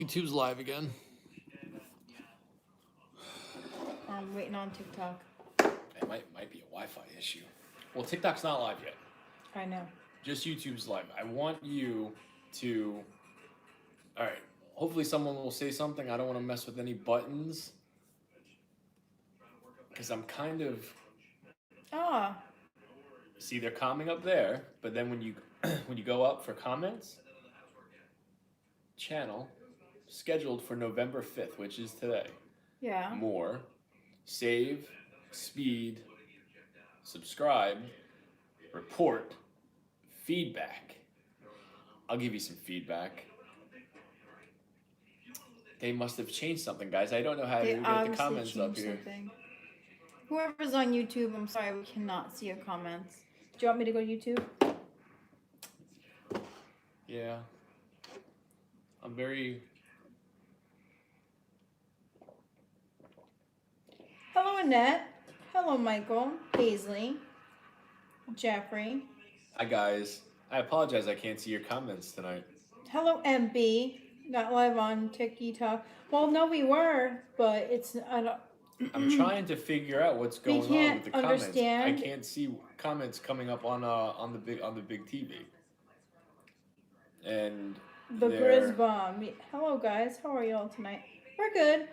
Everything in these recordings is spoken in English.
YouTube's live again. I'm waiting on TikTok. It might be a Wi-Fi issue. Well, TikTok's not live yet. I know. Just YouTube's live. I want you to. All right. Hopefully, someone will say something. I don't want to mess with any buttons because I'm kind of. Ah. See, they're commenting up there, but then when you when you go up for comments, channel scheduled for November 5th, which is today. Yeah. More, save, speed, subscribe, report, feedback. I'll give you some feedback. They must have changed something, guys. I don't know how to get the comments up here. Something. Whoever's on YouTube, I'm sorry, we cannot see your comments. Do you want me to go to YouTube? Yeah. I'm very... Hello, Annette. Hello, Michael, Paisley, Jeffrey. Hi, guys. I apologize I can't see your comments tonight. Hello, MB. Not live on TikTok. Well, no, we were, but it's... I'm trying to figure out what's going on with the comments. Understand. I can't see comments coming up on the big TV. And the Grisbomb. Hello guys, how are y'all tonight? We're good.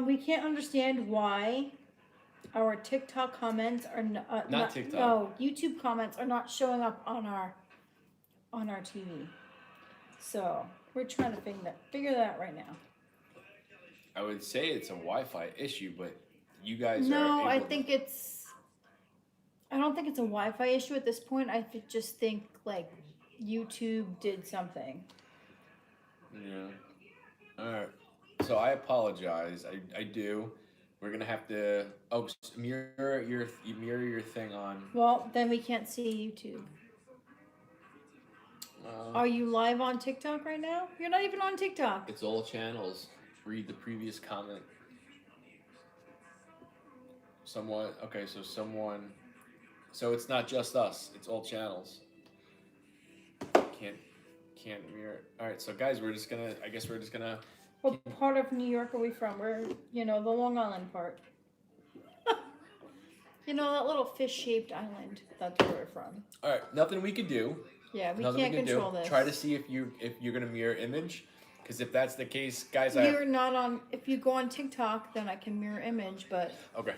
We can't understand why our TikTok comments are not TikTok. No, YouTube comments are not showing up on our TV. So we're trying to figure that out right now. I would say it's a Wi-Fi issue, but you guys are No, able I don't think it's a Wi-Fi issue at this point. I just think like YouTube did something. Yeah. All right. So I apologize. I do. We're gonna have to mirror your thing on. Well, then we can't see YouTube. Are you live on TikTok right now? You're not even on TikTok. It's all channels. Read the previous comment. Okay, so it's not just us, it's all channels. Can't mirror. All right, so guys, I guess we're just gonna. What part of New York are we from? We're, the Long Island part. That little fish-shaped island. That's where we're from. All right, nothing we could do. Yeah, we can't control this. Try to see if you're gonna mirror image. Because if that's the case, guys, if you go on TikTok, then I can mirror image, but okay.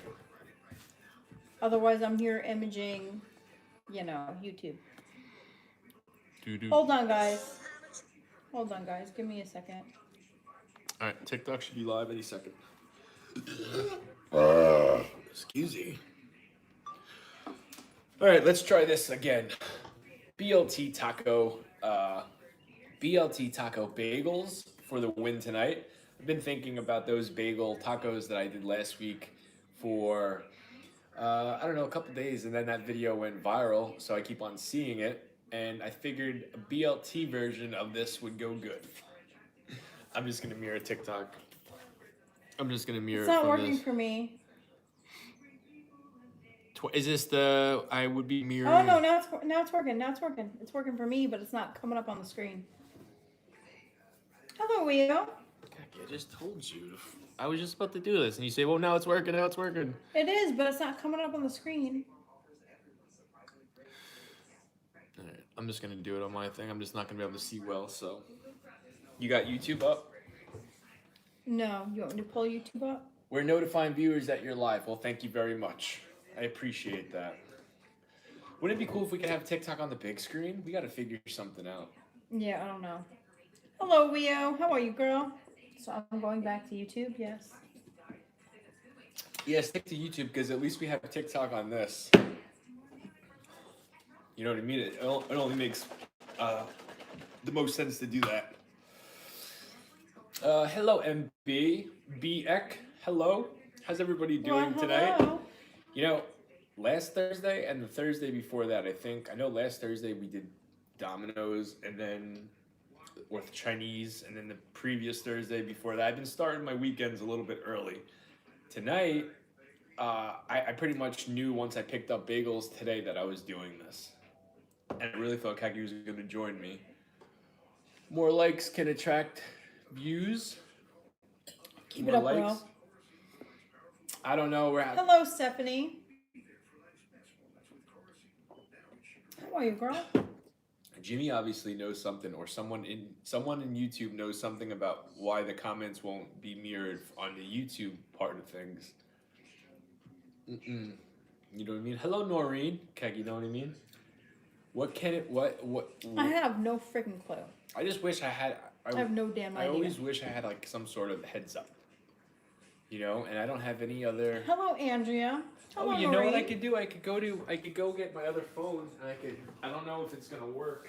Otherwise, I'm mirror imaging, YouTube. Doo-doo. Hold on, guys. Give me a second. All right, TikTok should be live any second. Excuse me. All right, let's try this again. Blt Taco. Blt Taco bagels for the win tonight. I've been thinking about those bagel tacos that I did last week for, I don't know, a couple days, and then that video went viral, so I keep on seeing it, and I figured a BLT version of this would go good. I'm just going to mirror TikTok. It's not working for me. Is this I would be mirroring? Oh, no, now it's working. It's working for me, but it's not coming up on the screen. Hello, Leo. I just told you. I was just about to do this, and you say, well, now it's working. It is, but it's not coming up on the screen. All right, I'm just going to do it on my thing. I'm just not going to be able to see well, so. You got YouTube up? No. You want me to pull YouTube up? We're notifying viewers that you're live. Well, thank you very much. I appreciate that. Wouldn't it be cool if we could have TikTok on the big screen? We got to figure something out. Yeah, I don't know. Hello, Leo. How are you, girl? So I'm going back to YouTube, yes. Yeah, stick to YouTube because at least we have TikTok on this. You know what I mean? It only makes the most sense to do that. Hello, MB. BX. Hello. How's everybody doing tonight? Last Thursday and the Thursday before that, I know last Thursday we did Domino's and then with Chinese, and then the previous Thursday before that, I've been starting my weekends a little bit early. Tonight, I pretty much knew once I picked up bagels today that I was doing this. And I really thought Kaki was going to join me. More likes can attract views, Keep it more up, bro. likes. I don't know. Hello, Stephanie. How are you, girl? Jimmy obviously knows something, or someone in YouTube knows something about why the comments won't be mirrored on the YouTube part of things. Mm-mm. You know what I mean? Hello, Noreen. Keg, you know what I mean? What can it? What? I have no freaking clue. I just wish I had. I have no damn I idea. always wish I had like some sort of heads up. You know, and I don't have any other. Hello, Andrea. Hello, Oh, you Noreen. know what I could do? I could go get my other phone, and I don't know if it's gonna work.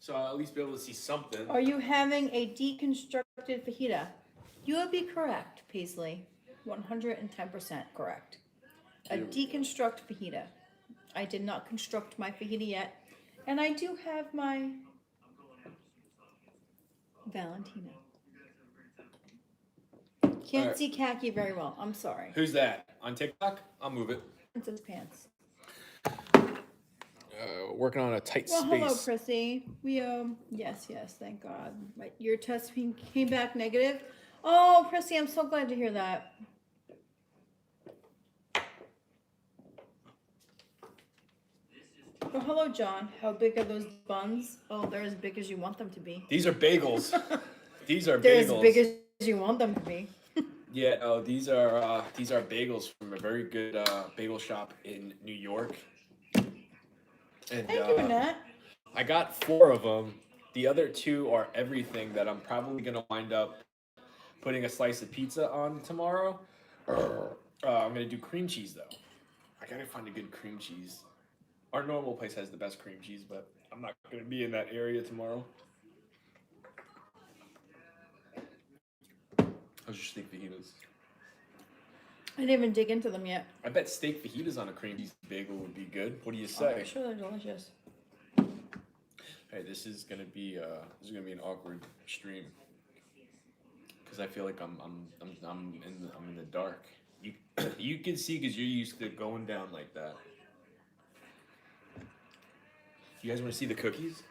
So I'll at least be able to see something. Are you having a deconstructed fajita? You would be correct, Paisley. 110% correct. A deconstruct fajita. I did not construct my fajita yet, and I do have my Valentina. Can't see khaki very well. I'm sorry. Who's that? On TikTok? I'll move it. Princess pants. Working on a tight space. Hello, Prissy. We yes, thank God. Your test came back negative. Oh, Prissy, I'm so glad to hear that. Oh, hello, John. How big are those buns? Oh, they're as big as you want them to be. These are bagels. These are They're bagels. as big as you want them to be. Yeah, oh, these are bagels from a very good bagel shop in New York. And, Thank you, Annette. I got 4 of them. The other 2 are everything that I'm probably gonna wind up putting a slice of pizza on tomorrow. I'm gonna do cream cheese though. I gotta find a good cream cheese. Our normal place has the best cream cheese, but I'm not gonna be in that area tomorrow. How's your steak fajitas? I didn't even dig into them yet. I bet steak fajitas on a cream cheese bagel would be good. What do you say? I'm sure they're delicious. Hey, this is gonna be an awkward stream because I feel like I'm in the dark. You can see because you're used to going down like that. You guys want to see the cookies?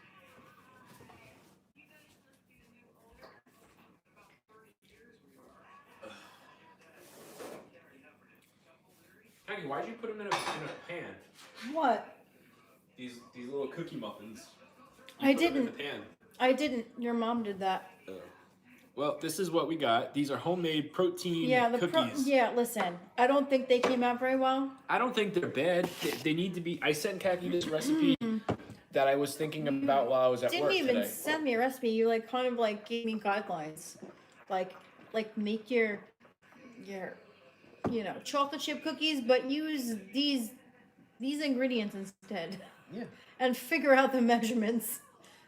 Honey, why'd you put them in a pan? What? These little cookie muffins. I didn't. In the pan. I didn't. Your mom did that. Well, this is what we got. These are homemade protein cookies. Listen, I don't think they came out very well. I don't think they're bad. They need to be. I sent Khaki this recipe that I was thinking about while I was at work today. Didn't even send me a recipe. You kind of gave me guidelines, like make your chocolate chip cookies, but use these ingredients instead. Yeah. And figure out the measurements.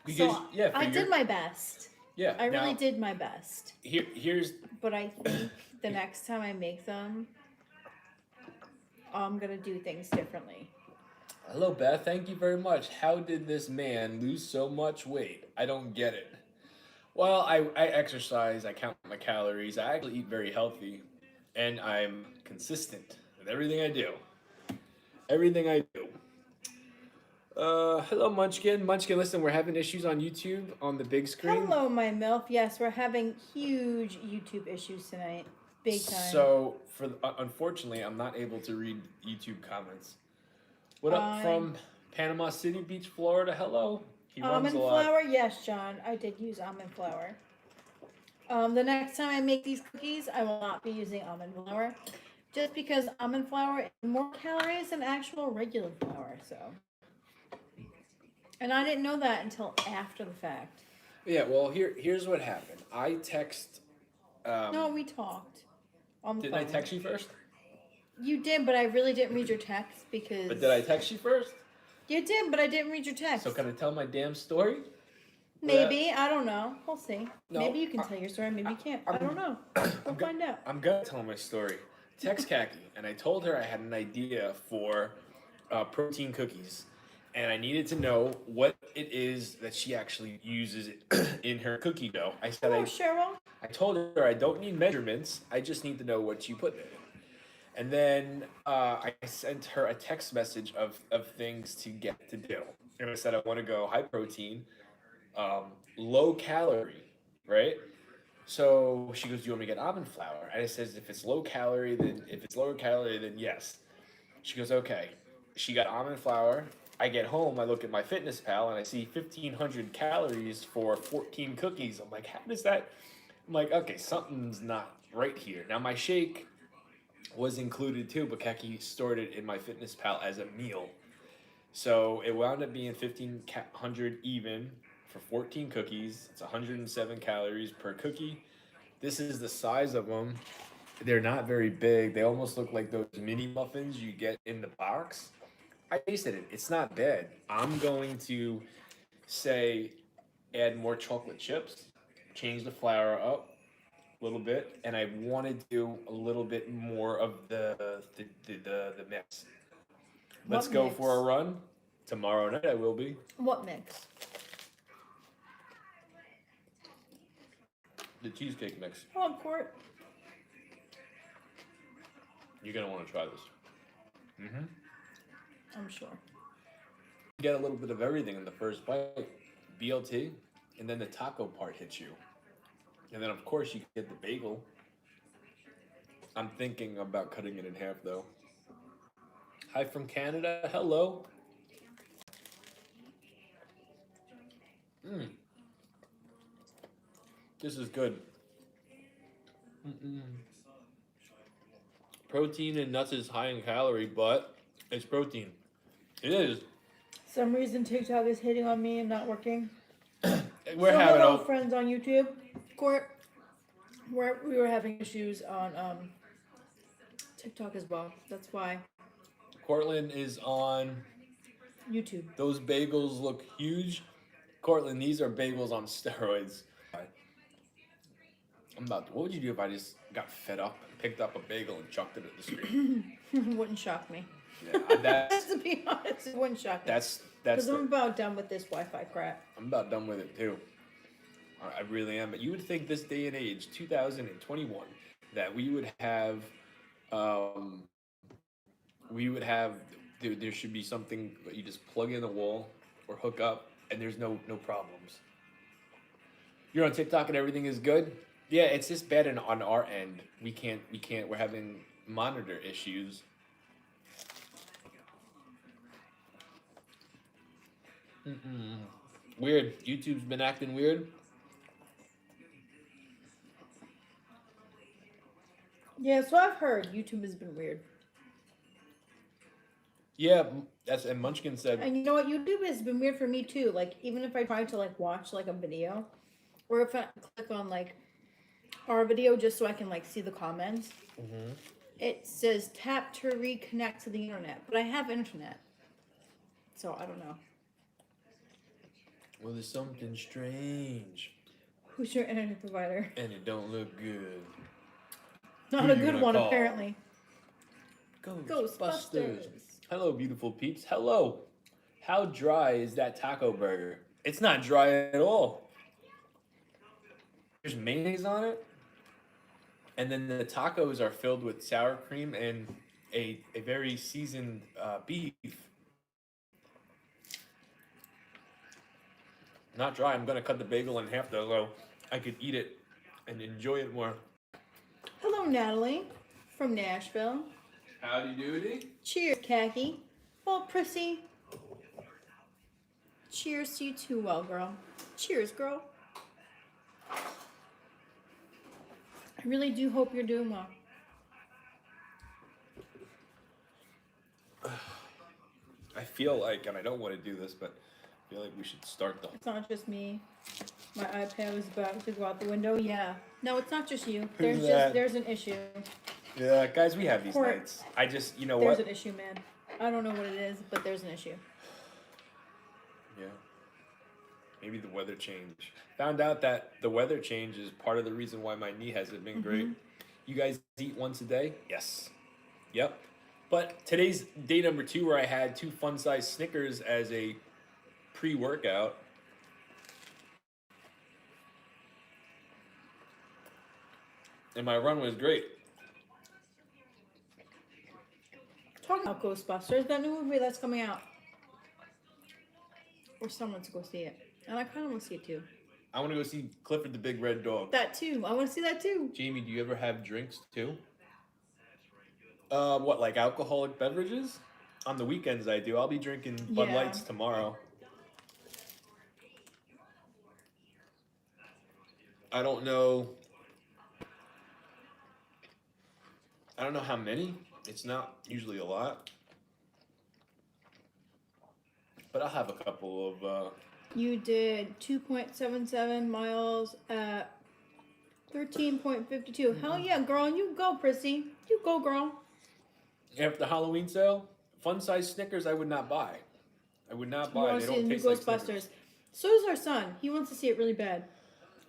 Because I did my best. Yeah. I really did my best. Here's. But I think the next time I make them, I'm gonna do things differently. Hello, Beth. Thank you very much. How did this man lose so much weight? I don't get it. Well, I exercise. I count my calories. I actually eat very healthy, and I'm consistent with everything I do. Everything I do. Hello, Munchkin. Munchkin, listen, we're having issues on YouTube on the big screen. Hello, my MILF. Yes, we're having huge YouTube issues tonight. Big time. So, unfortunately, I'm not able to read YouTube comments. What up from Panama City Beach, Florida? Hello. He runs almond a lot. flour? Yes, John. I did use almond flour. The next time I make these cookies, I will not be using almond flour. Just because almond flour is more calories than actual regular flour, so. And I didn't know that until after the fact. Yeah, well, here's what happened. I text. No, we talked. On the Didn't phone. I text you first? You did, but I really didn't read your text because. But did I text you first? You did, but I didn't read your text. So can I tell my damn story? Maybe. I don't know. We'll see. No, maybe you can tell your story. Maybe you can't. I don't know. We'll find out. I'm gonna tell my story. Text Khaki, and I told her I had an idea for protein cookies, and I needed to know what it is that she actually uses in her cookie dough. I said, Cheryl. I told her I don't need measurements. I just need to know what you put in it. And then I sent her a text message of things to get to do. And I said I want to go high protein, low calorie, right? So she goes, "Do you want me to get almond flour?" And I says, if it's lower calorie, then yes." She goes, "Okay." She got almond flour. I get home, I look at my fitness pal, and I see 1,500 calories for 14 cookies. I'm like, how does that? I'm like, okay, something's not right here. Now my shake was included too, but Keki stored it in my fitness pal as a meal. So it wound up being 1,500 even for 14 cookies. It's 107 calories per cookie. This is the size of them. They're not very big. They almost look like those mini muffins you get in the box. I tasted it. It's not bad. I'm going to say add more chocolate chips, change the flour up a little bit, and I want to do a little bit more of the mix. Let's What go for a mix? run. Tomorrow night I will be. What mix? The cheesecake mix. Oh, Court. You're gonna want to try this. Mm-hmm. I'm sure. Get a little bit of everything in the first bite. BLT, and then the taco part hits you. And then of course you get the bagel. I'm thinking about cutting it in half though. Hi from Canada. Hello. Mm, this is good. Mm-mm. Protein and nuts is high in calorie, but it's protein. It is. Some reason TikTok is hitting on me and not working. We're So having hello, a friends on YouTube. Court, we were having issues on TikTok as well. That's why Cortland is on. YouTube. Those bagels look huge. Cortland, these are bagels on steroids. What would you do if I just got fed up, picked up a bagel, and chucked it at the street? Wouldn't shock me. Yeah, that's To be honest, it wouldn't shock me. that's Because that's. I'm about done with this Wi-Fi crap. I'm about done with it too. I really am. But you would think this day and age, 2021, that um, we would have, there should be something that you just plug in the wall or hook up, and there's no problems. You're on TikTok and everything is good. Yeah, it's just bad on our end. We can't. We're having monitor issues. Mm-mm. Weird. YouTube's been acting weird. Yeah, so I've heard YouTube has been weird. Yeah, and Munchkin said, And you know what? YouTube has been weird for me too. Like, even if I try to like watch like a video, or if I click on like our video just so I can like see the comments, it says tap to reconnect to the internet. But I have internet, so I don't know. "Well, there's something strange, Who's your internet provider? and it don't look good." Not Who a you good gonna one, call? apparently. Ghostbusters. Hello, beautiful peeps. Hello. How dry is that taco burger? It's not dry at all. There's mayonnaise on it, and then the tacos are filled with sour cream and a very seasoned beef. Not dry. I'm gonna cut the bagel in half though, so I could eat it and enjoy it more. Hello, Natalie from Nashville. Howdy doody. Cheers, Khaki. Well, Prissy. Cheers to you too, well, girl. Cheers, girl. I really do hope you're doing well. I feel like, and I don't want to do this, but I feel like we should start the. It's not just me. My iPad was about to go out the window. Yeah. No, it's not just you. Who's that? There's an issue. Yeah, guys, we have these Court. nights. I just, you know There's what? an issue, man. I don't know what it is, but there's an issue. Yeah. Maybe the weather change. Found out that the weather change is part of the reason why my knee hasn't been great. You guys eat once a day? Yes. Yep. But today's day number 2 where I had 2 fun-sized Snickers as a pre-workout. And my run was great. Talking about Ghostbusters, that new movie that's coming out. Or someone to go see it. And I kind of want to see it too. I want to go see Clifford the Big Red Dog. That too. I want to see that too. Jamie, do you ever have drinks too? What, like alcoholic beverages? On the weekends I do. I'll be drinking Bud Yeah. Lights tomorrow. I don't know. I don't know how many. It's not usually a lot. But I'll have a couple of You did 2.77 miles at 13.52. Hell yeah, girl. You go, Prissy. You go, girl. after Halloween sale. Fun size Snickers I would not buy. I would not You buy. want They to see the don't new taste like Ghostbusters. Snickers. So does our son. He wants to see it really bad.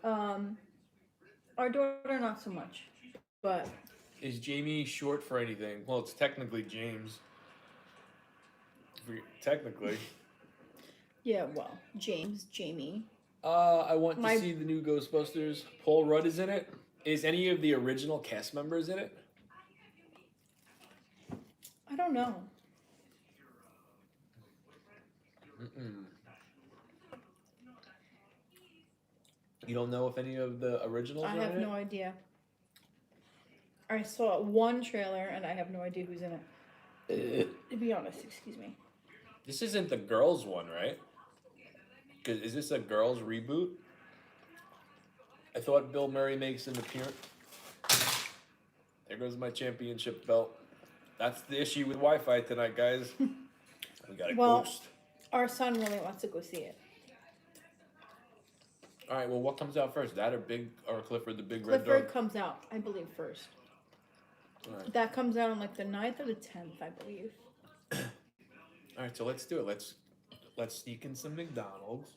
Our daughter, not so much. But Is Jamie short for anything? Well, it's technically James. Technically. yeah, well, James, Jamie. I want My- to see the new Ghostbusters. Paul Rudd is in it. Is any of the original cast members in it? I don't know. Mm-mm. You don't know if any of the originals I are have in no it? idea. I saw one trailer and I have no idea who's in it. To be honest, excuse me. This isn't the girls one, right? 'Cause is this a girls reboot? I thought Bill Murray makes an appearance. There goes my championship belt. That's the issue with Wi-Fi tonight, guys. We got a Well- ghost. Our son really wants to go see it. All right, well, what comes out first? That or Clifford the Big Red Clifford Dog? comes out, I believe, first. All right. That comes out on like the 9th or the 10th, I believe. All right, so let's do it. Let's sneak in some McDonald's.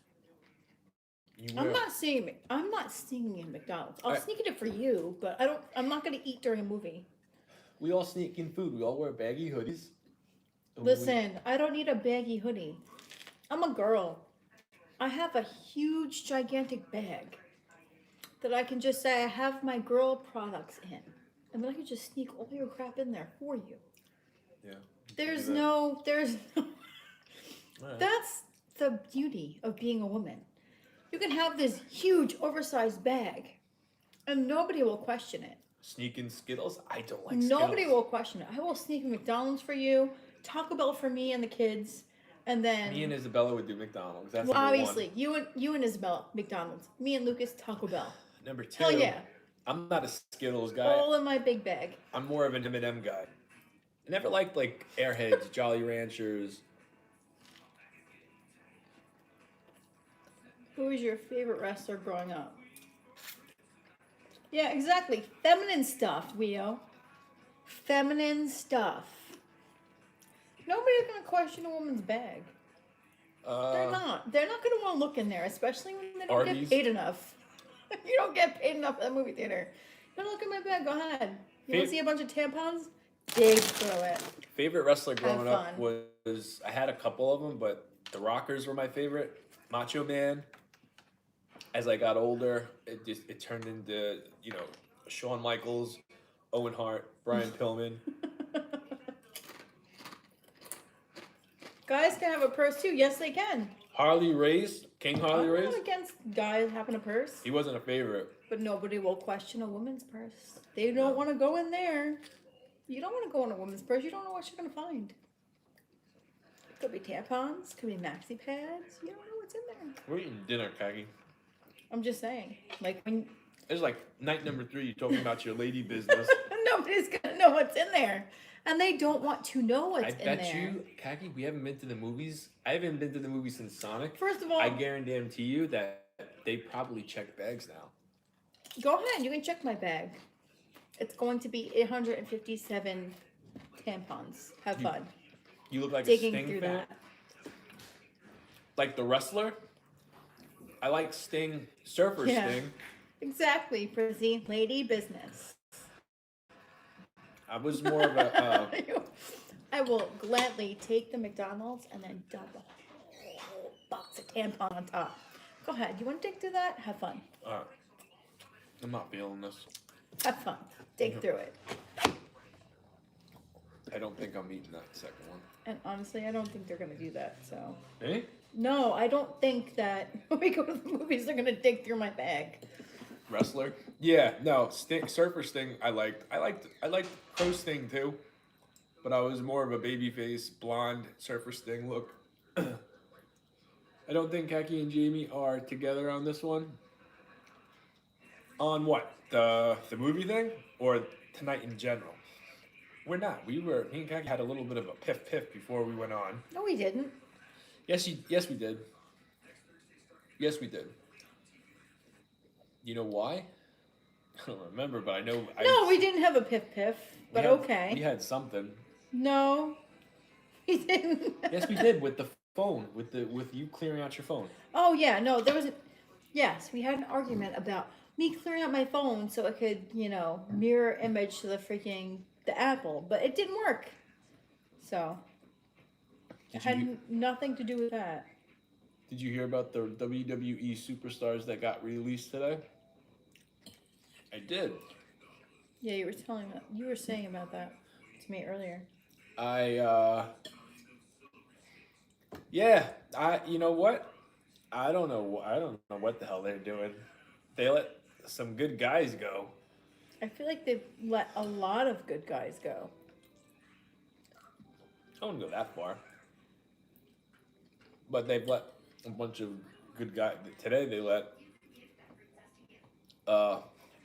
I'm not sneaking in McDonald's. I'll Alright. sneak it for you, but I'm not gonna eat during a movie. We all sneak in food. We all wear baggy hoodies. And Listen, I don't need a baggy hoodie. I'm a girl. I have a huge, gigantic bag that I can just say I have my girl products in. And then I can just sneak all your crap in there for you. Yeah. There's that. no, All right. that's the beauty of being a woman. You can have this huge, oversized bag and nobody will question it. Sneak in Skittles? I don't like Nobody Skittles. will question it. I will sneak in McDonald's for you, Taco Bell for me and the kids, and then Me and Isabella would do McDonald's. That's well, number obviously you and Isabel McDonald's, me and Lucas Taco Bell. one. Number two. Hell yeah, I'm not a Skittles guy. all in my big bag. I'm more of an M&M guy. I never liked like Airheads, Jolly Ranchers. Who was your favorite wrestler growing up? Yeah, exactly. Feminine stuff, Leo. Feminine stuff. Nobody's gonna question a woman's bag. They're not. They're not gonna want to look in there, especially when they don't Arby's? get paid enough. You don't get paid enough at the movie theater. You wanna look at my bag? Go ahead. You wanna Fa- see a bunch of tampons? Dig through it. Favorite wrestler growing up fun. was I had a couple of them, but the Rockers were my favorite. Macho Man. As I got older, it turned into Shawn Michaels, Owen Hart, Brian Pillman. Guys can have a purse too. Yes, they can. Harley Race, King Harley I'm Race. not against guys having a purse, He wasn't a favorite. but nobody will question a woman's purse. They don't want to go in there. You don't want to go in a woman's purse. You don't know what you're gonna find. Could be tampons. Could be maxi pads. You don't know what's in there. We're eating dinner, Kagi. I'm just saying. Like when It's like night number 3. You're talking about your lady business. nobody's gonna know what's in there, and they don't want to know what's I in bet there. you, Kagi, we haven't been to the movies. I haven't been to the movies since Sonic. First of all, I guarantee you that they probably check bags now. go ahead. You can check my bag. It's going to be 857 tampons. Have fun You look like digging a Sting through fan. that. Like the wrestler. I like Sting, Surfer Yeah. Sting. Exactly, Prissy. Lady business. I was more of a. I will gladly take the McDonald's and then dump a whole box of tampon on top. Go ahead. You want to dig through that? Have fun. I'm not feeling this. Have fun. Dig through it. I don't think I'm eating that second one. And honestly, I don't think they're gonna do that. So Eh? No, I don't think that when we go to the movies, they're gonna dig through my bag. Wrestler? Yeah, no, Surfer Sting. I liked Crow Sting too, but I was more of a babyface blonde Surfer Sting look. I don't think Kaki and Jamie are together on this one. On what? The movie thing or tonight in general? We're not. Me and Kaki had a little bit of a piff before we went on. No, we didn't. Yes we did. Yes we did. You know why? I don't remember, but I know No, we didn't have a piff, but okay. We had something. No, we didn't. Yes, we did with the phone, with you clearing out your phone. Oh yeah, no, there was a. Yes, we had an argument about me clearing out my phone so it could, mirror image to the Apple, but it didn't work. So it had nothing to do with that. Did you hear about the WWE superstars that got released today? I did. Yeah, you were saying about that to me earlier. You know what? I don't know what the hell they're doing. They let some good guys go. I feel like they've let a lot of good guys go. I wouldn't go that far. But they've let a bunch of good guys. Today they let.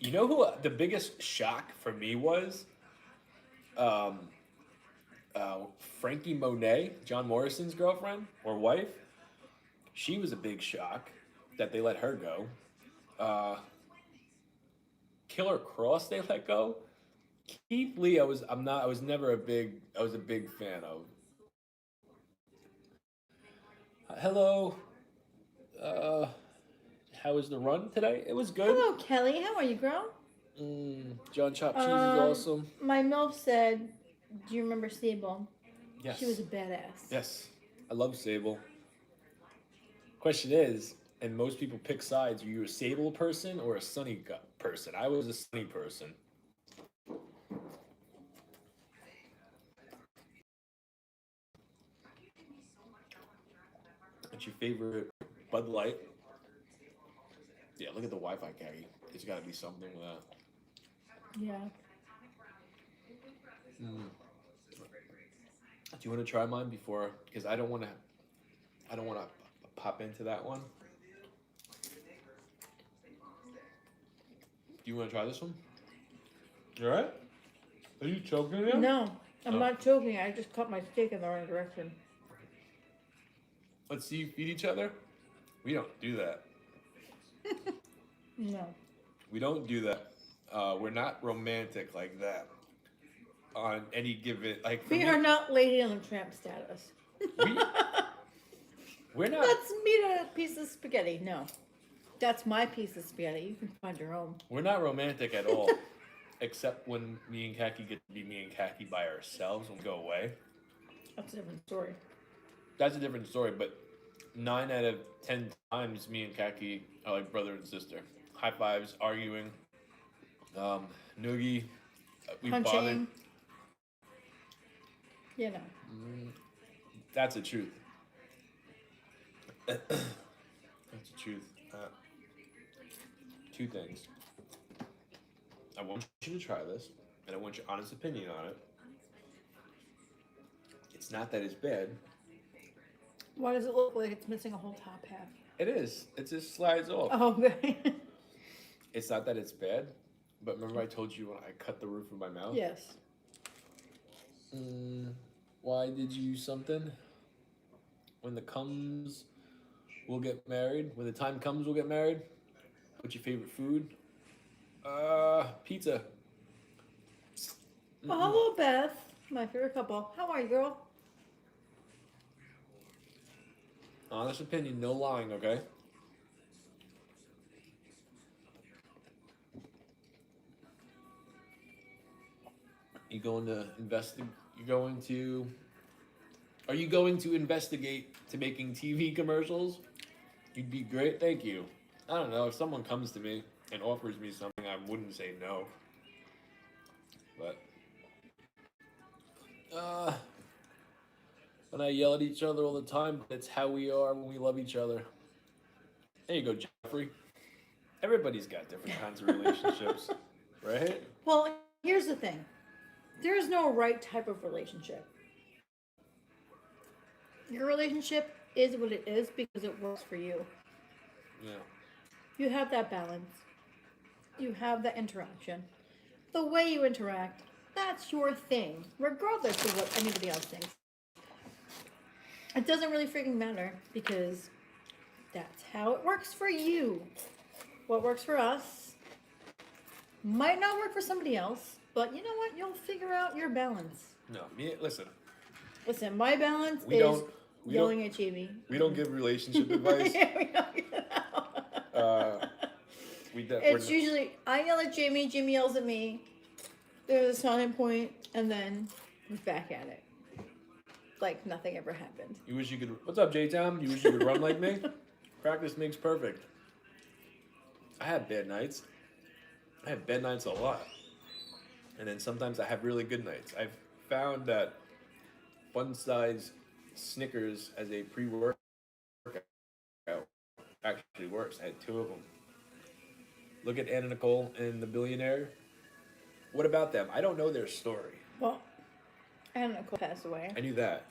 You know who the biggest shock for me was? Frankie Monet, John Morrison's girlfriend or wife. She was a big shock that they let her go. Killer Cross they let go. Keith Lee, I was a big fan of. Hello. How was the run today? It was good. Hello, Kelly. How are you, girl? John Chop Cheese is awesome. My MILF said, do you remember Sable? Yes. She was a badass. Yes. I love Sable. Question is, and most people pick sides, are you a Sable person or a Sunny person? I was a Sunny person. What's your favorite Bud Light? Yeah, look at the Wi-Fi carry. There's got to be something with that. Yeah. Do you want to try mine before? Because I don't want to pop into that one. Do you want to try this one? You alright? Are you choking again? No, I'm not choking. I just cut my steak in the wrong direction. Let's see you feed each other. We don't do that. No. We don't do that. We're not romantic like that. On any given We are not Lady on the Tramp status. We're not. Let's meet a piece of spaghetti. No. That's my piece of spaghetti. You can find your own. We're not romantic at all. Except when me and Kaki get to be me and Kaki by ourselves and go away. That's a different story. That's a different story, but 9 out of 10 times me and Kaki are like brother and sister. High fives, arguing, noogie, we bothered. Punching. That's the truth. That's the truth. Two things. I want you to try this, and I want your honest opinion on it. It's not that it's bad. Why does it look like it's missing a whole top half? It is. It just slides off. Oh, okay. It's not that it's bad, but remember I told you when I cut the roof of my mouth? Yes. Why did you use something? When the comes, we'll get married. When the time comes, we'll get married. What's your favorite food? Pizza. Oh, hello, Beth. My favorite couple. How are you, girl? Honest opinion, no lying, okay? You going to investigate? Are you going to investigate to making TV commercials? You'd be great, thank you. I don't know, if someone comes to me and offers me something, I wouldn't say no. But and I yell at each other all the time, but it's how we are when we love each other. There you go, Jeffrey. Everybody's got different kinds of relationships, right? Well, here's the thing. There is no right type of relationship. Your relationship is what it is because it works for you. Yeah. You have that balance. You have that interaction. The way you interact, that's your thing, regardless of what anybody else thinks. It doesn't really freaking matter because that's how it works for you. What works for us might not work for somebody else, but you know what? You'll figure out your balance. No, listen. Listen, my balance We is don't- we yelling don't- at Jamie. We don't give relationship advice. Yeah, we don't give it out. It's Usually I yell at Jamie, Jamie yells at me. There's a silent point, and then we're back at it. Like nothing ever happened. You wish you could. What's up, J-Town? You wish you could run like me? Practice makes perfect. I have bad nights. I have bad nights a lot. And then sometimes I have really good nights. I've found that fun-size Snickers as a pre-workout actually works. I had 2 of them. Look at Anna Nicole and the Billionaire. What about them? I don't know their story. Well, Anna Nicole passed away. I knew that.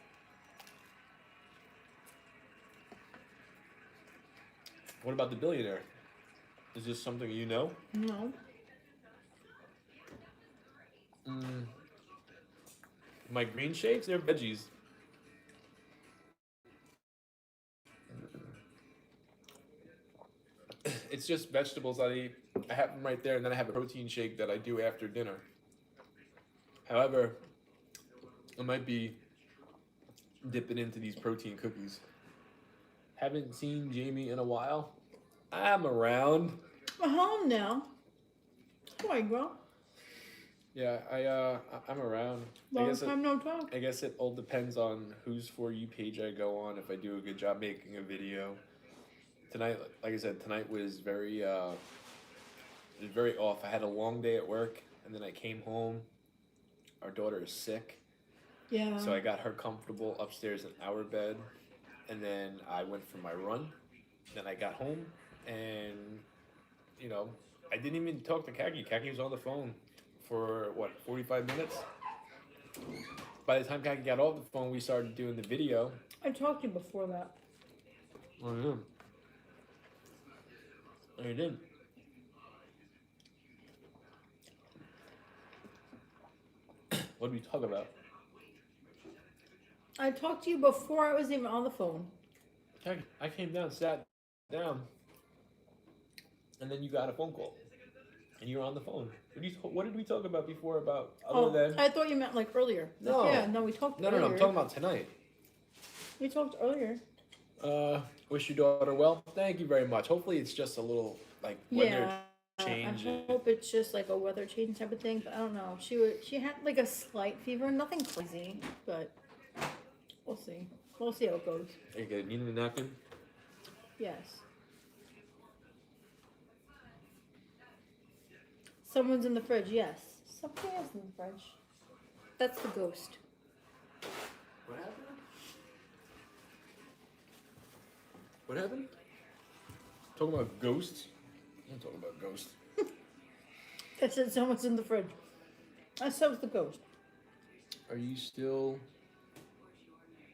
What about the Billionaire? Is this something you know? No. My green shakes? They're veggies. It's just vegetables I eat. I have them right there, and then I have a protein shake that I do after dinner. However, I might be dipping into these protein cookies. Haven't seen Jamie in a while. I'm around. I'm home now. How are you, bro? Yeah, I'm around. Long time no talk. I guess it all depends on whose For You page I go on, if I do a good job making a video. Tonight, like I said, tonight was very off. I had a long day at work, and then I came home. Our daughter is sick, Yeah. so I got her comfortable upstairs in our bed, and then I went for my run. Then I got home, and, you know, I didn't even talk to Kaki. Kaki was on the phone for, 45 minutes? By the time Kaki got off the phone, we started doing the video. I talked to you before that. Oh, yeah. Oh, you did? What did we talk about? I talked to you before I was even on the phone. Kaki, I came down, sat down, and then you got a phone call. And you were on the phone. What did we talk about before about other than... I thought you meant like earlier. No. Yeah, no, we talked earlier. No, I'm talking about tonight. We talked earlier. Wish your daughter well. Thank you very much. Hopefully it's just a little, like, weather change. I hope it's just like a weather change type of thing, but I don't know. She had like a slight fever, nothing crazy, but we'll see. We'll see how it goes. Hey, good. Need a napkin? Yes. Someone's in the fridge, yes. Something else in the fridge. That's the ghost. What happened? What happened? Talking about ghosts? I'm talking about ghosts. I said someone's in the fridge. I said it was the ghost. Are you still...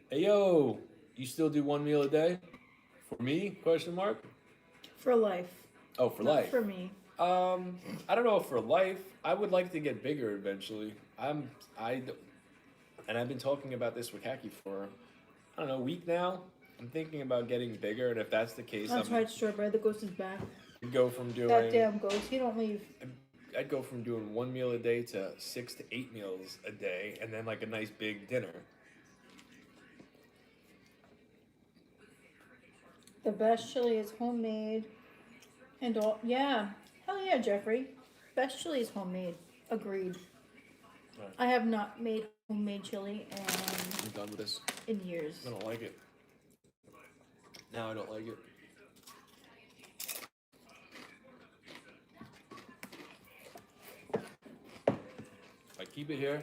Hey, yo! You still do 1 meal a day? For me? Question mark? For life. Oh, for Not life. for me. I don't know if for life. I would like to get bigger eventually. And I've been talking about this with Kaki for, I don't know, a week now. I'm thinking about getting bigger, and if that's the case, That's right, Strawberry. The ghost is back. I'd go from doing... That damn ghost. He don't leave. I'd go from doing 1 meal a day to 6 to 8 meals a day, and then like a nice big dinner. The best chili is homemade. And all, yeah. Hell yeah, Jeffrey. Best chili is homemade. Agreed. Right. I have not made homemade chili I'm done with this. in years. I don't like it. Now I don't like it. I keep it here.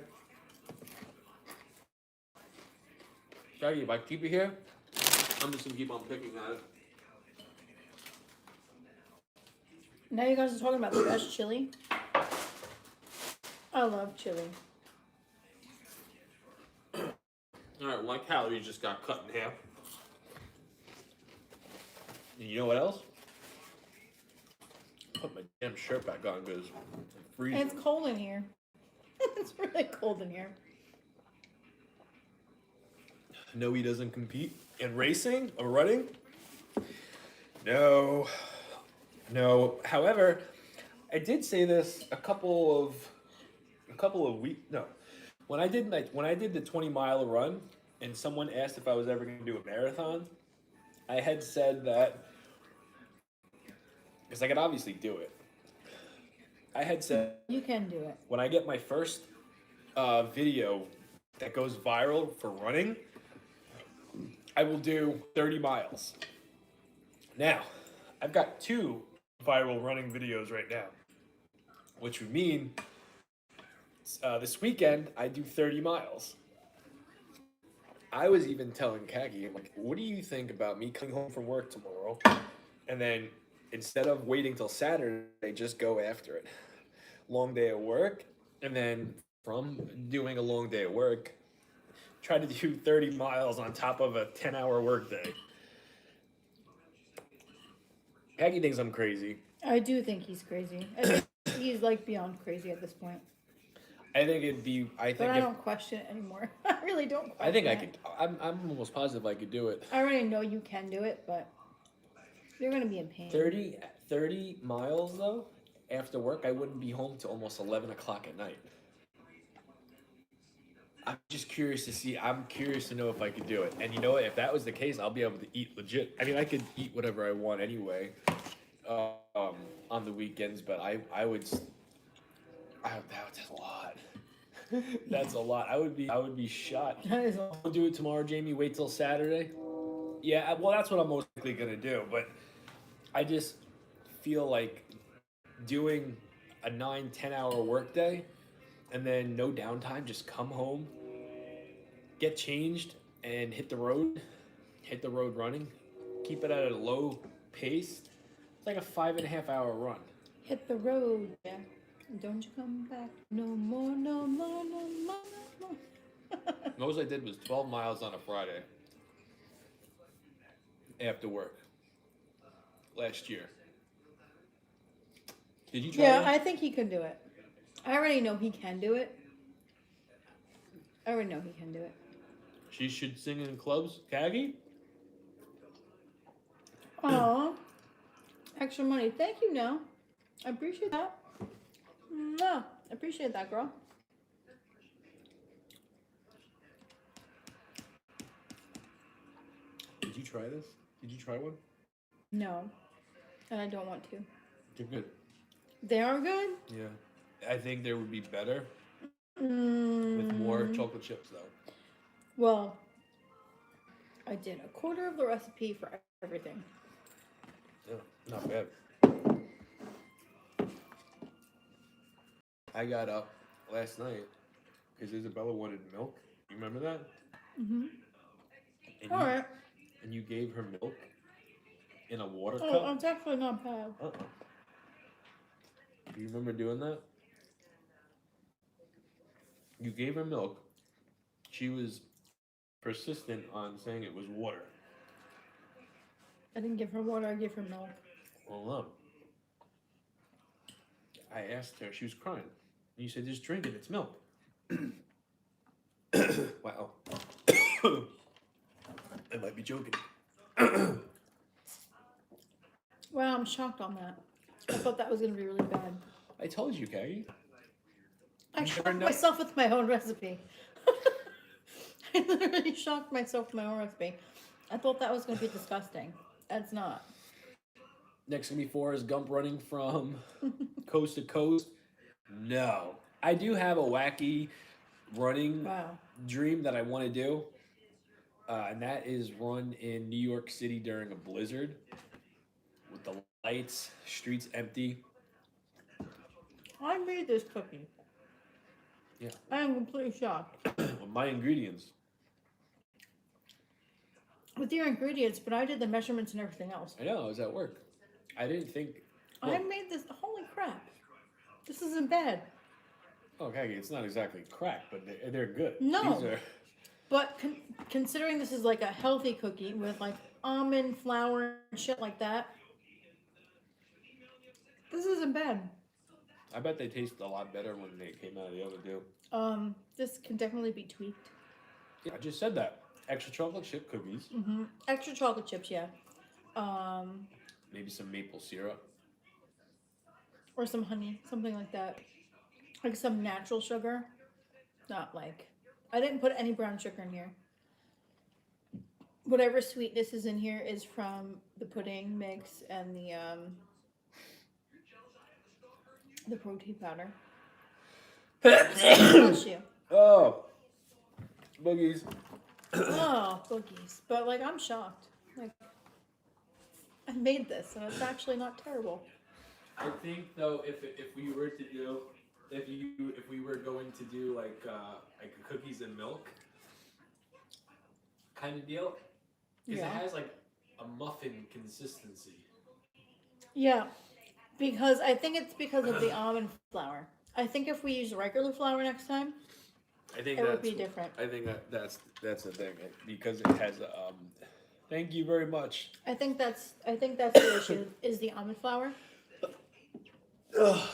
Sorry, if I keep it here, I'm just gonna keep on picking at it. Now you guys are talking about the best chili. I love chili. Alright, my calories just got cut in half. And you know what else? Put my damn shirt back on because I'm freezing. It's cold in here. It's really cold in here. No, he doesn't compete in racing or running. No, no. However, I did say this a couple of weeks. No, when I did the 20-mile run, and someone asked if I was ever going to do a marathon, I had said that because I could obviously do it. I had said You can do it. when I get my first video that goes viral for running, I will do 30 miles. Now, I've got 2 viral running videos right now, which would mean this weekend I do 30 miles. I was even telling Kagi, I'm like, what do you think about me coming home from work tomorrow and then instead of waiting till Saturday, just go after it? Long day at work, and then from doing a long day at work, try to do 30 miles on top of a 10-hour workday. Kagi thinks I'm crazy. I do think he's crazy. I think he's like beyond crazy at this point. I think it'd be. But I don't question it anymore. I really don't question I think I it. could. I'm almost positive I could do it. I already know you can do it, but you're going to be in pain. 30 miles though. After work, I wouldn't be home till almost 11 o'clock at night. I'm just curious to see. I'm curious to know if I could do it. And you know what? If that was the case, I'll be able to eat legit. I mean, I could eat whatever I want anyway on the weekends, but I would. That's a lot. That's a lot. I would be shot. That is a- I'll do it tomorrow, Jamie. Wait till Saturday. Yeah, well, that's what I'm most likely gonna do. But I just feel like doing a 9-10 hour workday and then no downtime, just come home, get changed, and hit the road running, keep it at a low pace. It's like a 5.5 hour run. Hit the road, yeah. Don't you come back no more, no more, no more, no more. Most I did was 12 miles on a Friday After work last year. Did you try Yeah, that? I think he could do it. I already know he can do it. I already know he can do it. She should sing in clubs. Kagi? Aw. Extra money. Thank you, no. I appreciate that. No, I appreciate that, girl. Did you try this? Did you try one? No. And I don't want to. They're good. They are good? Yeah. I think they would be better Mm. with more chocolate chips, though. Well, I did a quarter of the recipe for everything. Yeah, not bad. I got up last night because Isabella wanted milk. You remember that? Mm-hmm. And All you, right. And you gave her milk in a water Oh, cup? it's actually not bad. Do you remember doing that? You gave her milk. She was persistent on saying it was water. I didn't give her water, I gave her milk. Well, no. I asked her, she was crying. And you said, just drink it, it's milk. Wow. I might be joking. Wow, I'm shocked on that. I thought that was going to be really bad. I told you, Kagi. I You shocked never know. myself with my own recipe. I literally shocked myself with my own recipe. I thought that was going to be disgusting. That's not. Next to me, Forrest Gump running from coast to coast. No. I do have a wacky running Wow. dream that I want to do. And that is run in New York City during a blizzard with the lights, streets empty. I made this cookie. Yeah. I am completely shocked. With my ingredients. with your ingredients, but I did the measurements and everything else. I know, I was at work. I didn't think. I Well, made this. Holy crap! This isn't bad. okay, it's not exactly crack, but they're good. No. These are. But considering this is like a healthy cookie with like almond flour and shit like that, this isn't bad. I bet they taste a lot better when they came out of the oven too. This can definitely be tweaked. Yeah, I just said that. Extra chocolate chip cookies. Extra chocolate chips, yeah. Maybe some maple syrup. Or some honey, something like that. Like some natural sugar. Not like, I didn't put any brown sugar in here. Whatever sweetness is in here is from the pudding mix and the protein powder. Bless you. Oh, boogies. Oh, boogies. But like, I'm shocked. Like, I made this and it's actually not terrible. I think though, if we were to do, if we were going to do like a cookies and milk kind of deal, because Yeah. it has like a muffin consistency. Yeah, because I think it's because of the almond flour. I think if we use regular flour next time, I think it would be different. I think that's the thing because it has Thank you very much. I think that's the issue is the almond flour. Ugh.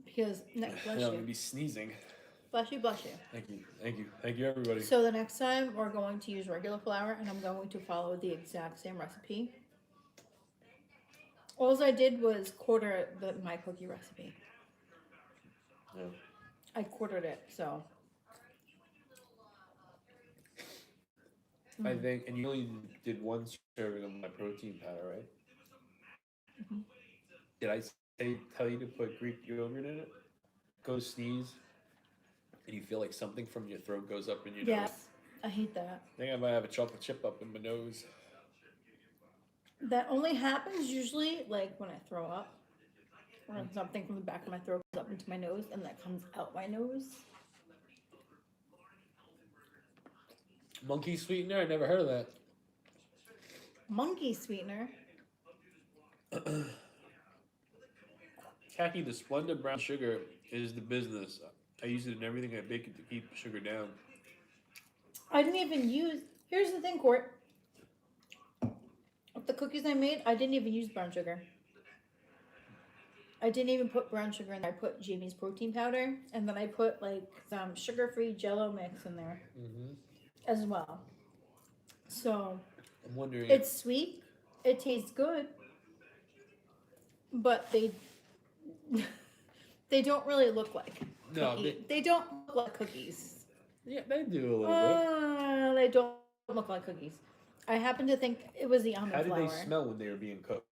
Because bless I'm you, gonna be sneezing. bless you, bless you. Thank you, everybody. So the next time we're going to use regular flour, and I'm going to follow the exact same recipe. All I did was quarter my cookie recipe. Yeah. I quartered it, so. I think, and you only did one serving of my protein powder, right? Mhm. Did I tell you to put Greek yogurt in it? Go sneeze, and you feel like something from your throat goes up in your nose. Yes, I hate that. I think I might have a chocolate chip up in my nose. That only happens usually like when I throw up. Or something from the back of my throat goes up into my nose and that comes out my nose. Monkey sweetener? I never heard of that. Monkey sweetener. Khaki, the Splendid brown sugar is the business. I use it in everything I bake it to keep sugar down. I didn't even use. Here's the thing, Court. The cookies I made, I didn't even use brown sugar. I didn't even put brown sugar in there. I put Jamie's protein powder, and then I put like some sugar-free Jello mix in there as well. So I'm wondering. it's sweet. It tastes good, but they don't really look like No, cookies. They don't look like cookies. Yeah, they do a little bit. They don't look like cookies. I happen to think it was the almond How did flour. they smell when they were being cooked?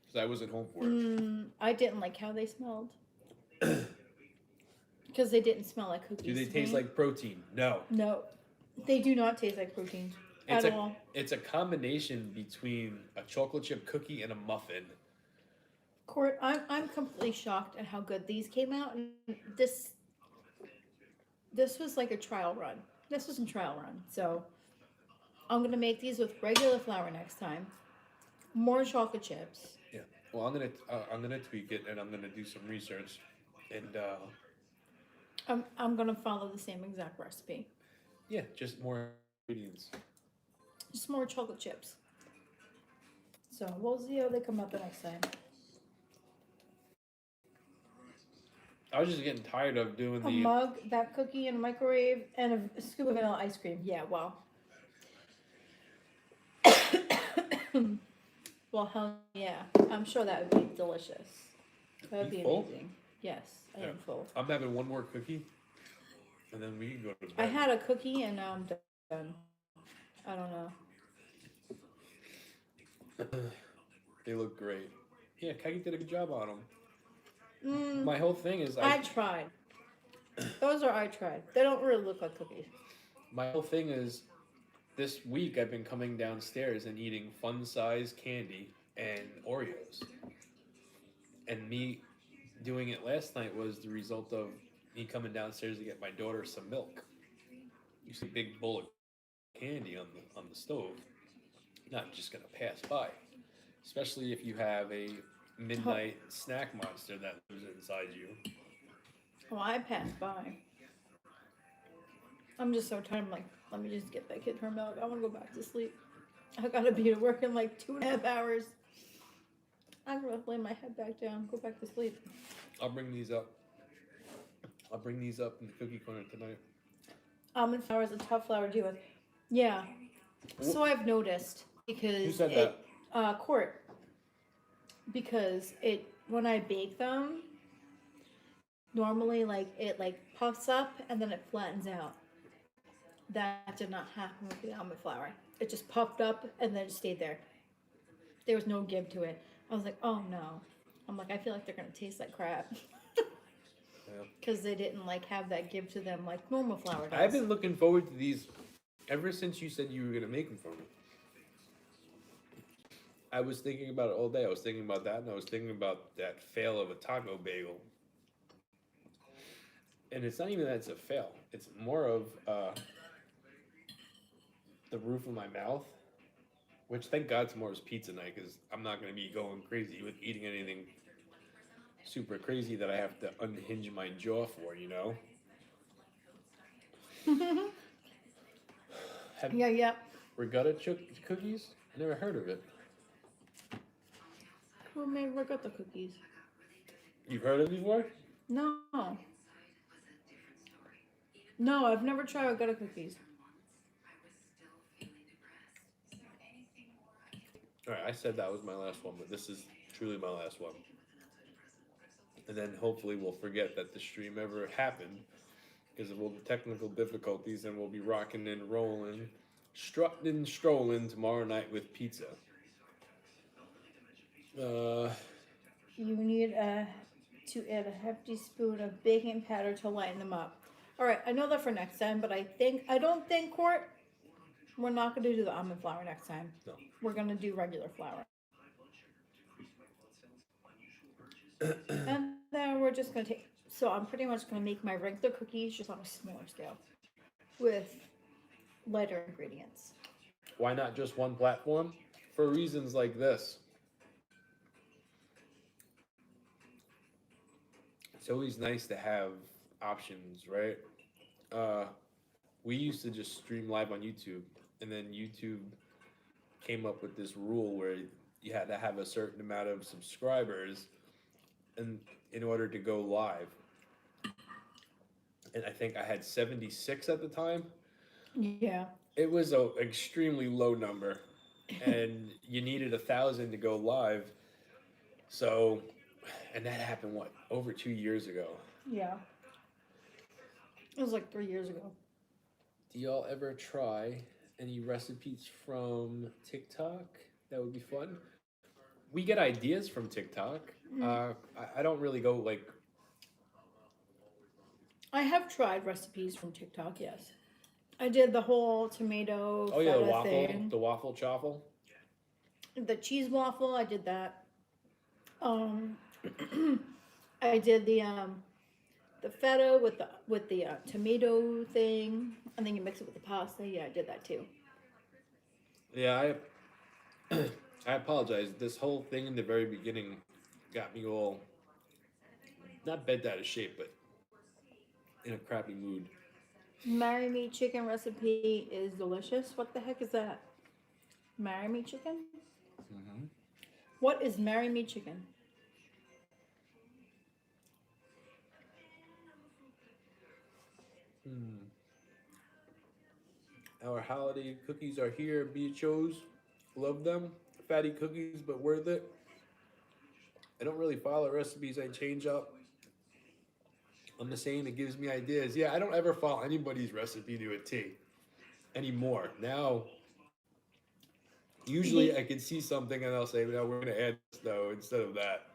Because I wasn't home for it. I didn't like how they smelled. Because they didn't smell like cookies. Do they to taste me. like protein? No. No, they do not taste like protein It's at all. It's a combination between a chocolate chip cookie and a muffin. Court, I'm completely shocked at how good these came out. And this was like a trial run. This was a trial run. So I'm gonna make these with regular flour next time. More chocolate chips. Yeah. Well, I'm gonna tweak it and I'm gonna do some research, and I'm gonna follow the same exact recipe. yeah, just more ingredients. Just more chocolate chips. So we'll see how they come out the next time. I was just getting tired of doing A mug, that cookie in a microwave, and a scoop of vanilla ice cream. Yeah, well. Well, hell yeah. I'm sure that would be delicious. That would You be full? amazing. Yes, I am full. I'm having one more cookie, and then we can go to bed. I had a cookie and now I'm done. I don't know. They look great. Yeah, Kagi did a good job on them. Mm, My whole thing is I tried. Those are I tried. They don't really look like cookies. My whole thing is, this week I've been coming downstairs and eating fun-size candy and Oreos. And me doing it last night was the result of me coming downstairs to get my daughter some milk. You see, big bowl of candy on the stove, not just gonna pass by. Especially if you have a midnight snack monster that lives inside you. Well, I passed by. I'm just so tired. I'm like, let me just get that kid her milk. I want to go back to sleep. I gotta be at work in like 2.5 hours. I'm gonna lay my head back down, go back to sleep. I'll bring these up. I'll bring these up in the cookie corner tonight. Almond flour is a tough flour to deal with. Yeah. So I've noticed because Who said that? Court. Because when I bake them, normally like it like puffs up and then it flattens out. That did not happen with the almond flour. It just puffed up and then it stayed there. There was no give to it. I was like, oh no. I'm like, I feel like they're gonna taste like crap. Because they didn't like have that give to them like normal flour does. I've been looking forward to these ever since you said you were gonna make them for me. I was thinking about it all day. I was thinking about that, and I was thinking about that fail of a taco bagel. And it's not even that it's a fail. It's more of the roof of my mouth, which thank God tomorrow's pizza night, because I'm not gonna be going crazy with eating anything super crazy that I have to unhinge my jaw for, you know? Yeah. Regatta cookies? I never heard of it. Who made regatta cookies? You've heard of it before? No. No, I've never tried regatta cookies. Alright, I said that was my last one, but this is truly my last one. And then hopefully we'll forget that the stream ever happened because of all the technical difficulties, and we'll be rocking and rolling, strutting and strolling tomorrow night with pizza. You need to add a hefty spoon of baking powder to lighten them up. All right, I know that for next time, but I don't think, Court, we're not going to do the almond flour next time. No. We're going to do regular flour. And then we're just going to take, so I'm pretty much going to make my regular cookies just on a smaller scale with lighter ingredients. Why not just one platform? For reasons like this. It's always nice to have options, right? We used to just stream live on YouTube, and then YouTube came up with this rule where you had to have a certain amount of subscribers in order to go live. And I think I had 76 at the time. Yeah. It was an extremely low number, and you needed 1,000 to go live. So, and that happened over 2 years ago. Yeah. It was like 3 years ago. Do y'all ever try any recipes from TikTok? That would be fun. We get ideas from TikTok. I don't really go like. I have tried recipes from TikTok, yes. I did the whole tomato Oh yeah, the feta waffle, thing. the waffle chaffle. The cheese waffle, I did that. I did the feta with the tomato thing, and then you mix it with the pasta. Yeah, I did that too. Yeah, I apologize. This whole thing in the very beginning got me all not bent out of shape, but in a crappy mood. Marry Me chicken recipe is delicious. What the heck is that? Marry Me chicken? Mm-hmm. What is Marry Me chicken? Our holiday cookies are here, BHOs. Love them. Fatty cookies, but worth it. I don't really follow recipes. I change up. I'm just saying it gives me ideas. Yeah, I don't ever follow anybody's recipe to a T anymore. Now, usually I can see something and I'll say, no, we're going to add this though instead of that.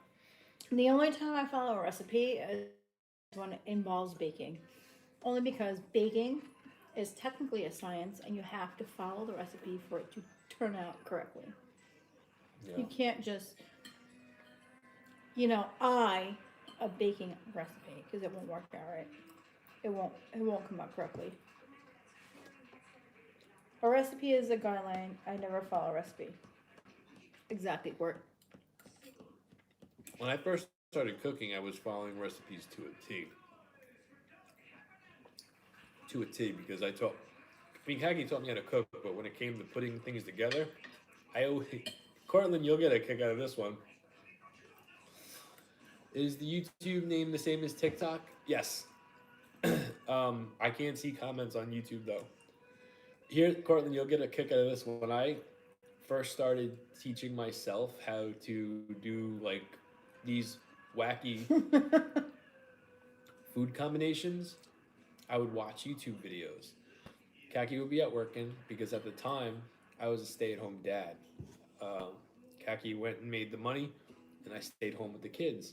The only time I follow a recipe is when it involves baking. Only because baking is technically a science and you have to follow the recipe for it to turn out correctly. Yeah. You can't just, a baking recipe because it won't work out right. It won't come out correctly. A recipe is a guideline. I never follow a recipe. Exactly, Court. When I first started cooking, I was following recipes to a T. To a T, because Kaki taught me how to cook, but when it came to putting things together, I always, Cortland, you'll get a kick out of this one. Is the YouTube name the same as TikTok? Yes. I can't see comments on YouTube though. Here, Cortland, you'll get a kick out of this one. When I first started teaching myself how to do like these wacky food combinations, I would watch YouTube videos. Kaki would be out working because at the time I was a stay-at-home dad. Um, Kaki went and made the money, and I stayed home with the kids.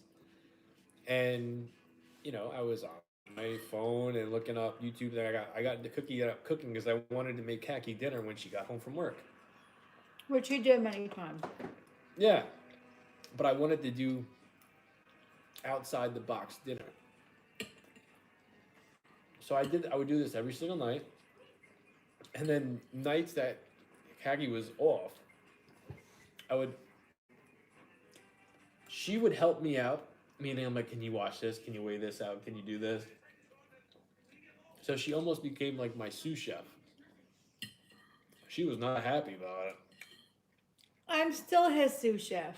And I was on my phone and looking up YouTube. There, I got into cooking because I wanted to make Kaki dinner when she got home from work. Which he did many times. Yeah, but I wanted to do outside the box dinner. So I would do this every single night, and then nights that Kagi was off, she would help me out. Meaning, I'm like, can you wash this? Can you weigh this out? Can you do this? So she almost became like my sous chef. She was not happy about it. I'm still his sous chef.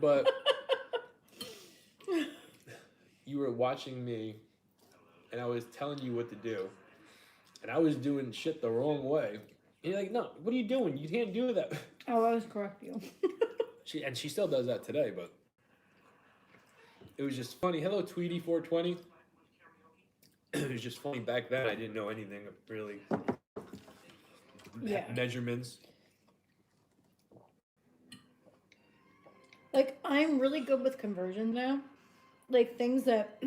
But you were watching me, and I was telling you what to do, and I was doing shit the wrong way. And you're like, no, what are you doing? You can't do that. I'll always correct you. She still does that today, but it was just funny. Hello, Tweety 420. It was just funny back then. I didn't know anything of really measurements. Like, I'm really good with conversions now. Like, things that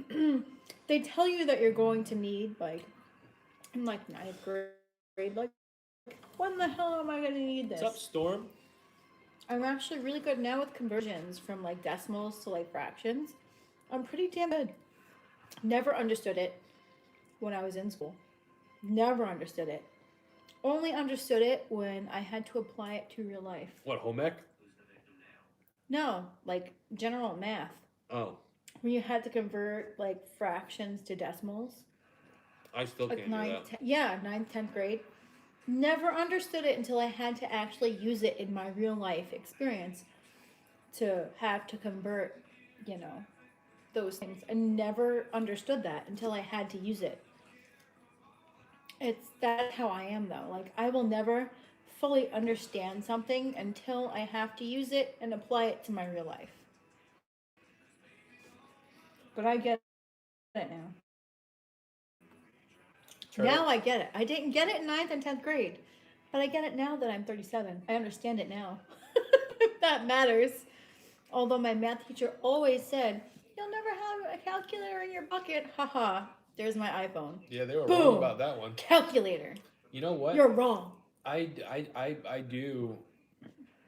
they tell you that you're going to need, like, in, like, 9th grade. Like, when the hell am I going to need this? What's up, Storm? I'm actually really good now with conversions from, like, decimals to, like, fractions. I'm pretty damn good. Never understood it when I was in school. Never understood it. Only understood it when I had to apply it to real life. What, home ec? No, like general math. Oh. When you had to convert like fractions to decimals. I still like can't do that. Yeah, 9th, 10th grade. Never understood it until I had to actually use it in my real life experience to have to convert, those things. I never understood that until I had to use it. That's how I am though. Like, I will never fully understand something until I have to use it and apply it to my real life. But I get it now. Now I get it. I didn't get it in 9th and 10th grade, but I get it now that I'm 37. I understand it now. That matters. Although my math teacher always said, "You'll never have a calculator in your bucket." Haha. There's my iPhone. Yeah, they were Boom. wrong about that one. Calculator. You know what? You're wrong. I do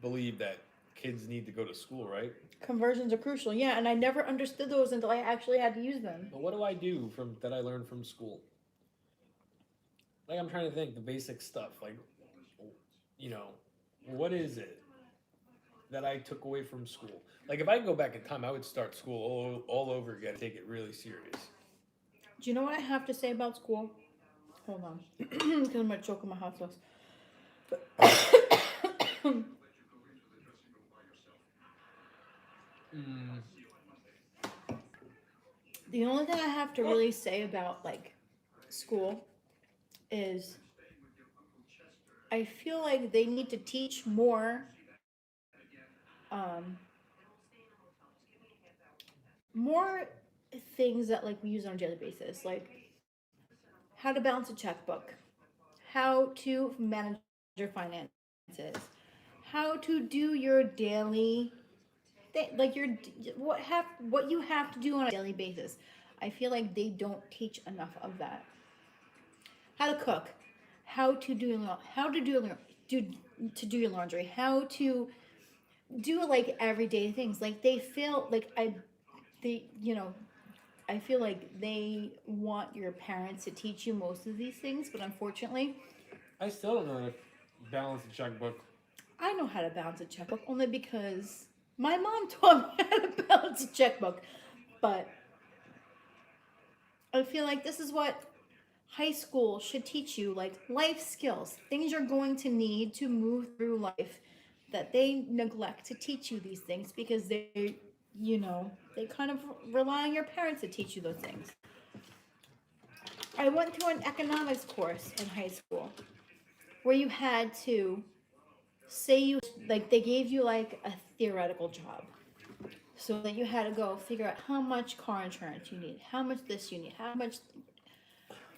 believe that kids need to go to school, right? Conversions are crucial, yeah, and I never understood those until I actually had to use them. But what do I do that I learned from school? Like, I'm trying to think the basic stuff. Like, what is it that I took away from school? Like, if I could go back in time, I would start school all over again and take it really serious. Do you know what I have to say about school? Hold on. Because I'm going to choke on my hot sauce. The only thing I have to really say about, like, school is I feel like they need to teach more things that like we use on a daily basis, like how to balance a checkbook, how to manage your finances, how to do your daily thing, like what you have to do on a daily basis. I feel like they don't teach enough of that. How to cook, how to do your laundry, how to do like everyday things. Like they feel like I feel like they want your parents to teach you most of these things, but unfortunately, I still don't know how to balance a checkbook. I know how to balance a checkbook only because my mom taught me how to balance a checkbook. But I feel like this is what high school should teach you, like life skills, things you're going to need to move through life, that they neglect to teach you these things because they kind of rely on your parents to teach you those things. I went through an economics course in high school where you had to say you, like, they gave you like a theoretical job. So that you had to go figure out how much car insurance you need, how much this you need, how much.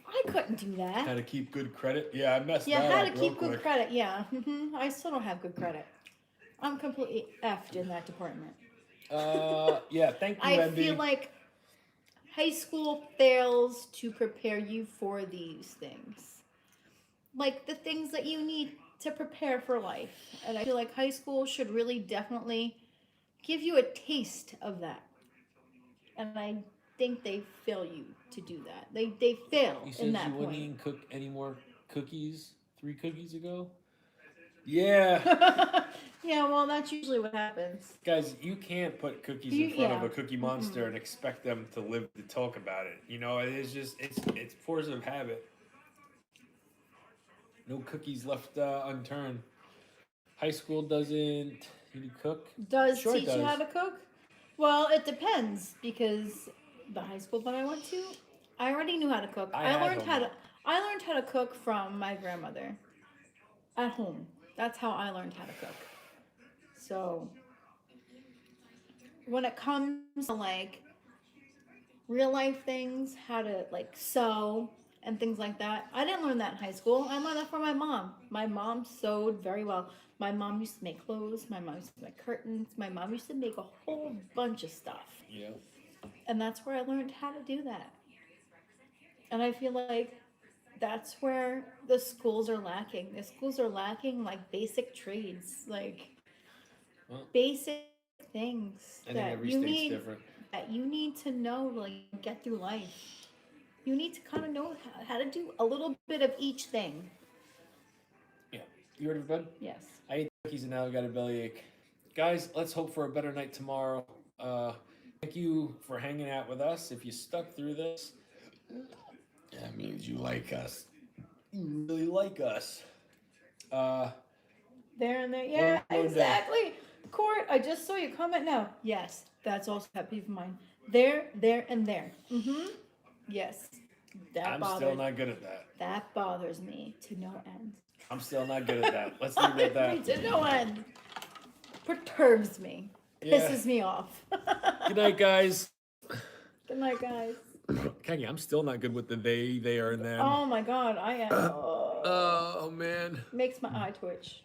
I couldn't do that. How to keep good credit? Yeah, I messed Yeah, that how up to real keep good quick. credit. Yeah, I still don't have good credit. I'm completely effed in that department. Yeah, thank you, I MB. feel like high school fails to prepare you for these things. Like the things that you need to prepare for life. And I feel like high school should really definitely give you a taste of that. And I think they fail you to do that. They fail You in said you that wouldn't point. even cook any more cookies 3 cookies ago? Yeah. Yeah, well, that's usually what happens. Guys, you can't put cookies in front of Yeah. a Cookie Monster and expect them to live to talk about it. You know, it is just it's force of habit. No cookies left unturned. High school doesn't you cook? Does Sure it teach you how does. to cook? Well, it depends because the high school that I went to, I already knew how to cook. I had I learned how to cook from my grandmother at home. That's how I learned how to cook. So, when it comes to like real life things, how to like sew and things like that. I didn't learn that in high school. I learned that from my mom. My mom sewed very well. My mom used to make clothes. My mom used to make curtains. My mom used to make a whole bunch of stuff. Yeah. And that's where I learned how to do that. And I feel like that's where the schools are lacking. The schools are lacking like basic trades, like Well, basic things I think every state's different. that you need to know to like get through life. You need to kind of know how to do a little bit of each thing. Yeah. You ready for bed? Yes. I ate cookies and now I got a bellyache. Guys, let's hope for a better night tomorrow. Thank you for hanging out with us. If you stuck through this, that means you like us. You really like us. There and there. Yeah, One more day. exactly. Court, I just saw your comment now. Yes, that's also a pet peeve of mine. There, and there. Mm-hmm. Yes. I'm still not good at that. That bothers me to no end. I'm still not good at that. Let's leave it at Bothers me that. to no end. Perturbs me. Yeah. Pisses me off. Good night, guys. Good night, guys. Kagi, I'm still not good with the they are, and them. Oh my god, I am. Oh, man. Makes my eye twitch.